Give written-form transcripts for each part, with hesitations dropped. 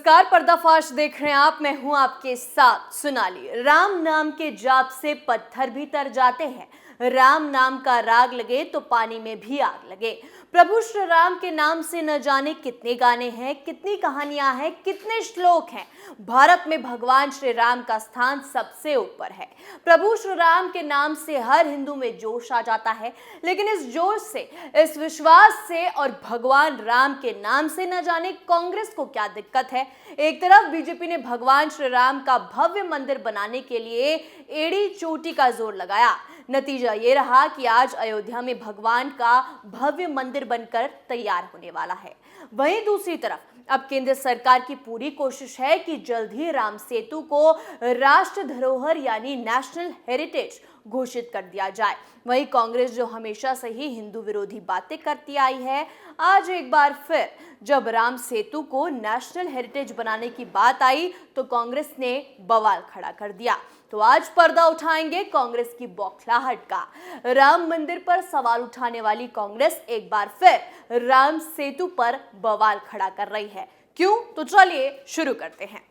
नमस्कार, पर्दाफाश देख रहे हैं आप। मैं हूं आपके साथ सोनाली। राम नाम के जाप से पत्थर भी तर जाते हैं। राम नाम का राग लगे तो पानी में भी आग लगे। प्रभु श्री राम के नाम से न जाने कितने गाने हैं, कितनी कहानियां हैं, कितने श्लोक हैं। भारत में भगवान श्री राम का स्थान सबसे ऊपर है। प्रभु श्री राम के नाम से हर हिंदू में जोश आ जाता है, लेकिन इस जोश से, इस विश्वास से और भगवान राम के नाम से न जाने कांग्रेस को क्या दिक्कत है। एक तरफ बीजेपी ने भगवान श्री राम का भव्य मंदिर बनाने के लिए एड़ी चोटी का जोर लगाया। नतीजा ये रहा कि आज अयोध्या में भगवान का भव्य मंदिर बनकर तैयार होने वाला है। वहीं दूसरी तरफ अब केंद्र सरकार की पूरी कोशिश है कि जल्द ही राम सेतु को राष्ट्र धरोहर यानी नेशनल हेरिटेज घोषित कर दिया जाए। वहीं कांग्रेस, जो हमेशा से ही हिंदू विरोधी बातें करती आई है, आज एक बार फिर जब राम सेतु को नेशनल हेरिटेज बनाने की बात आई तो कांग्रेस ने बवाल खड़ा कर दिया। तो आज पर्दा उठाएंगे कांग्रेस की बौखलाहट का। राम मंदिर पर सवाल उठाने वाली कांग्रेस एक बार फिर राम सेतु पर बवाल खड़ा कर रही है। क्यों? तो चलिए शुरू करते हैं।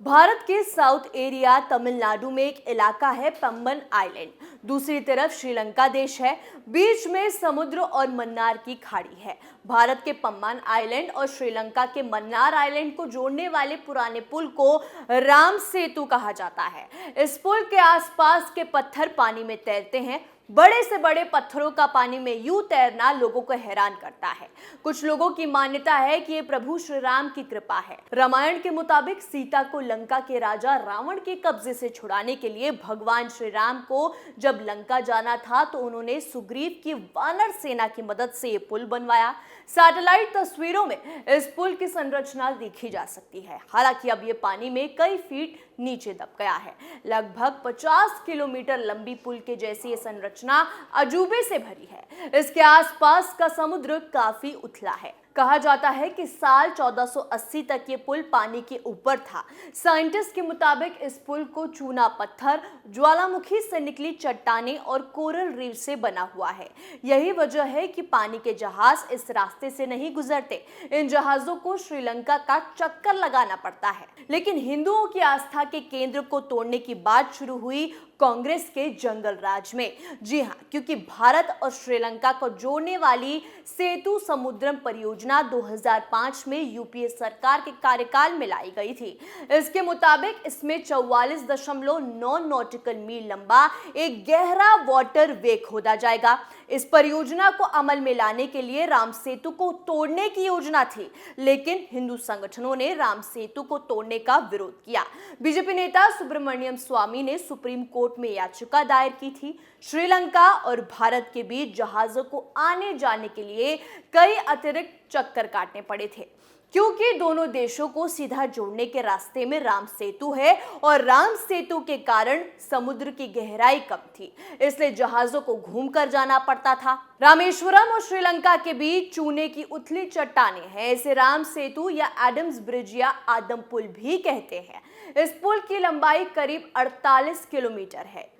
भारत के साउथ एरिया तमिलनाडु में एक इलाका है पम्बन आइलैंड। दूसरी तरफ श्रीलंका देश है। बीच में समुद्र और मन्नार की खाड़ी है। भारत के पम्बन आइलैंड और श्रीलंका के मन्नार आइलैंड को जोड़ने वाले पुराने पुल को राम सेतु कहा जाता है। इस पुल के आसपास के पत्थर पानी में तैरते हैं। बड़े से बड़े पत्थरों का पानी में यूं तैरना लोगों को हैरान करता है। कुछ लोगों की मान्यता है कि ये प्रभु श्री राम की कृपा है। रामायण के मुताबिक सीता को लंका के राजा रावण के कब्जे से छुड़ाने के लिए भगवान श्री राम को जब लंका जाना था तो उन्होंने सुग्रीव की वानर सेना की मदद से ये पुल बनवाया। सैटेलाइट तस्वीरों में इस पुल की संरचना देखी जा सकती है। हालांकि अब ये पानी में कई फीट नीचे दब गया है। लगभग 50 किलोमीटर लंबी पुल के जैसी ये संरचना अजूबे से भरी है। इसके आसपास का समुद्र काफी उथला है। कहा जाता है कि साल 1480 तक ये पुल पानी के ऊपर था। साइंटिस्ट के मुताबिक इस पुल को चूना पत्थर, ज्वालामुखी से निकली चट्टानें और कोरल रीफ से बना हुआ है। यही वजह है कि पानी के जहाज इस रास्ते से नहीं गुजरते। इन जहाजों को श्रीलंका का चक्कर लगाना पड़ता है। लेकिन हिंदुओं की आस्था के केंद्र को तोड़ने की बात शुरू हुई कांग्रेस के जंगल राज में। जी हां, क्योंकि भारत और श्रीलंका को जोड़ने वाली सेतु समुद्रम परियोजना 2005 में यूपीए सरकार के कार्यकाल में लाई गई थी। इसके मुताबिक इसमें 44.9 नॉटिकल मील लंबा एक गहरा वाटर वे खोदा जाएगा। इस परियोजना को अमल में लाने के लिए राम सेतु को तोड़ने की योजना थी, लेकिन हिंदू संगठनों ने राम सेतु को तोड़ने का विरोध किया। बीजेपी नेता सुब्रमण्यम स्वामी ने सुप्रीम कोर्ट में याचिका दायर की थी। श्रीलंका और भारत के बीच जहाजों को आने जाने के लिए कई अतिरिक्त चक्कर काटने पड़े थे, क्योंकि दोनों देशों को सीधा जोड़ने के रास्ते में राम सेतु है और राम सेतु के कारण समुद्र की गहराई कम थी, इसलिए जहाजों को घूमकर जाना पड़ता था। रामेश्वरम और श्रीलंका के बीच चूने की उथली चट्टानें हैं। इसे राम सेतु या एडम्स ब्रिज या आदम पुल भी कहते हैं। इस पुल की लंबाई करीब 48 किलोमीटर है।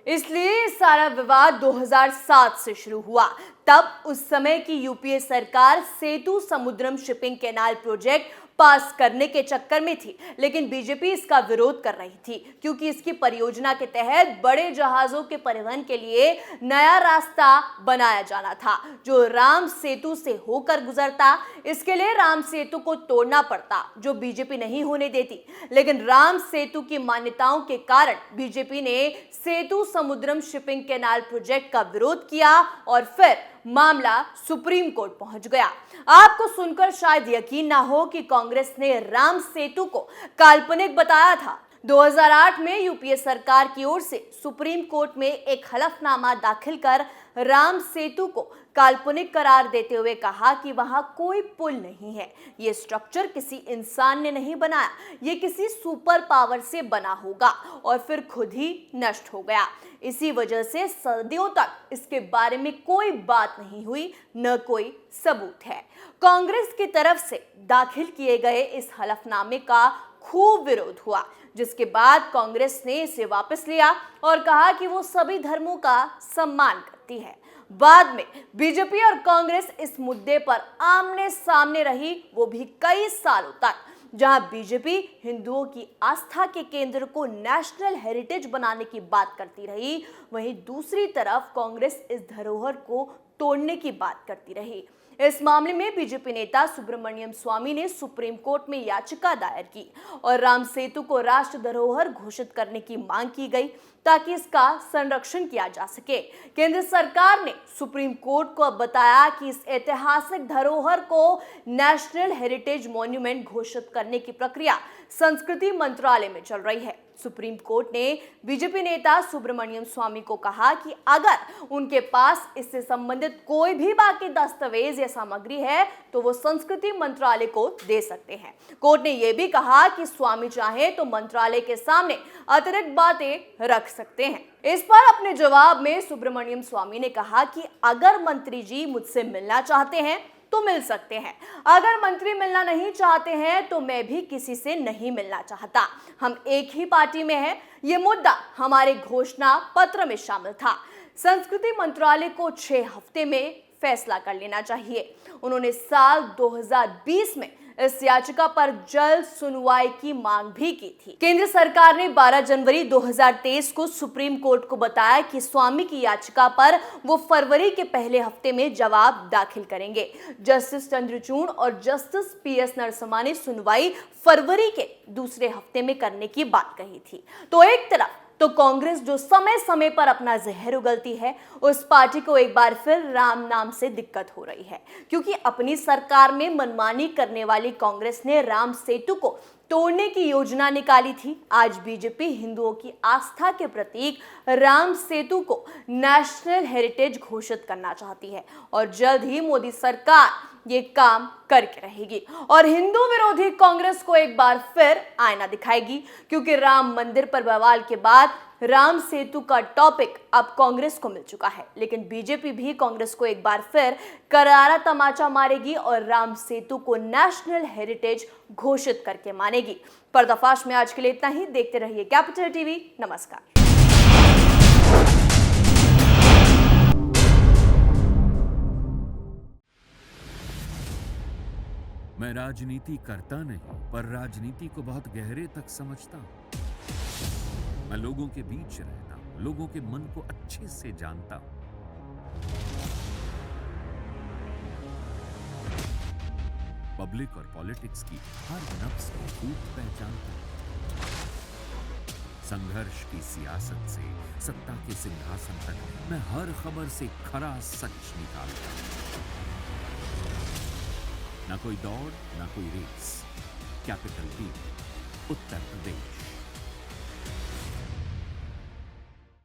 इसलिए सारा विवाद 2007 से शुरू हुआ। तब उस समय की यूपीए सरकार सेतु समुद्रम शिपिंग कैनाल प्रोजेक्ट पास करने के चक्कर में थी, लेकिन बीजेपी इसका विरोध कर रही थी, क्योंकि इसकी परियोजना के तहत बड़े जहाजों के परिवहन के लिए नया रास्ता बनाया जाना था जो राम सेतु से होकर गुजरता। इसके लिए राम सेतु को तोड़ना पड़ता, जो बीजेपी नहीं होने देती। लेकिन राम सेतु की मान्यताओं के कारण बीजेपी ने सेतु समुद्रम शिपिंग कैनाल प्रोजेक्ट का विरोध किया और फिर मामला सुप्रीम कोर्ट पहुंच गया। आपको सुनकर शायद यकीन ना हो कि कांग्रेस ने राम सेतु को काल्पनिक बताया था। 2008 में यूपीए सरकार की ओर से सुप्रीम कोर्ट में एक हलफनामा दाखिल कर राम सेतु को काल्पनिक करार देते हुए कहा कि वहां कोई पुल नहीं है। ये स्ट्रक्चर किसी इंसान ने नहीं बनाया, ये किसी सुपर पावर से बना होगा और फिर खुद ही नष्ट हो गया। इसी वजह से सदियों तक इसके बारे में कोई बात नहीं हुई, न कोई सबूत है। कांग्रेस की तरफ से दाखिल किए गए इस हलफनामे का खूब विरोध हुआ, जिसके बाद कांग्रेस ने इसे वापस लिया और कहा कि वो सभी धर्मों का सम्मान करती है। बाद में बीजेपी और कांग्रेस इस मुद्दे पर आमने सामने रही, वो भी कई सालों तक। जहां बीजेपी हिंदुओं की आस्था के केंद्र को नेशनल हेरिटेज बनाने की बात करती रही, वहीं दूसरी तरफ कांग्रेस इस धरोहर को तोड़ने की बात करती रही। इस मामले में बीजेपी नेता सुब्रमण्यम स्वामी ने सुप्रीम कोर्ट में याचिका दायर की और राम सेतु को राष्ट्र धरोहर घोषित करने की मांग की गई ताकि इसका संरक्षण किया जा सके। केंद्र सरकार ने सुप्रीम कोर्ट को अब बताया कि इस ऐतिहासिक धरोहर को नेशनल हेरिटेज मॉन्यूमेंट घोषित करने की प्रक्रिया संस्कृति मंत्रालय में चल रही है। सुप्रीम कोर्ट ने बीजेपी नेता सुब्रमण्यम स्वामी को कहा कि अगर उनके पास इससे संबंधित कोई भी बाकी दस्तावेज या सामग्री है तो वो संस्कृति मंत्रालय को दे सकते हैं। कोर्ट ने यह भी कहा कि स्वामी चाहे तो मंत्रालय के सामने अतिरिक्त बातें रख सकते हैं। इस पर अपने जवाब में सुब्रमण्यम स्वामी ने कहा कि अगर मंत्री जी मुझसे मिलना चाहते हैं तो मिल सकते हैं, अगर मंत्री मिलना नहीं चाहते हैं तो मैं भी किसी से नहीं मिलना चाहता। हम एक ही पार्टी में हैं। ये मुद्दा हमारे घोषणा पत्र में शामिल था। संस्कृति मंत्रालय को 6 हफ्ते में फैसला कर लेना चाहिए। उन्होंने साल 2020 में इस याचिका पर जल्द सुनवाई की मांग भी की थी। केंद्र सरकार ने 12 जनवरी 2023 को सुप्रीम कोर्ट को बताया कि स्वामी की याचिका पर वो फरवरी के पहले हफ्ते में जवाब दाखिल करेंगे। जस्टिस चंद्रचूड़ और जस्टिस PS नरसम्मा ने सुनवाई फरवरी के दूसरे हफ्ते में करने की बात कही थी। तो एक तरफ तो कांग्रेस जो समय समय पर अपना जहर उगलती है, उस पार्टी को एक बार फिर राम नाम से दिक्कत हो रही है, क्योंकि अपनी सरकार में मनमानी करने वाली कांग्रेस ने राम सेतु को तोड़ने की योजना निकाली थी। आज बीजेपी हिंदुओं की आस्था के प्रतीक राम सेतु को नेशनल हेरिटेज घोषित करना चाहती है और जल्द ही मोदी सरकार ये काम करके रहेगी और हिंदू विरोधी कांग्रेस को एक बार फिर आईना दिखाएगी, क्योंकि राम मंदिर पर बवाल के बाद राम सेतु का टॉपिक अब कांग्रेस को मिल चुका है। लेकिन बीजेपी भी कांग्रेस को एक बार फिर करारा तमाचा मारेगी और राम सेतु को नेशनल हेरिटेज घोषित करके मानेगी। पर्दाफाश में आज के लिए इतना ही। देखते रहिए कैपिटल टीवी। नमस्कार। मैं राजनीति करता नहीं, पर राजनीति को बहुत गहरे तक समझता हूं। मैं लोगों के बीच रहता हूं, लोगों के मन को अच्छे से जानता हूं। पब्लिक और पॉलिटिक्स की हर नब्ज को खूब पहचानता हूं। संघर्ष की सियासत से सत्ता के सिंहासन तक मैं हर खबर से खरा सच निकालता हूं। ना कोई दौड़, ना कोई race. Capital TV, Uttar Pradesh.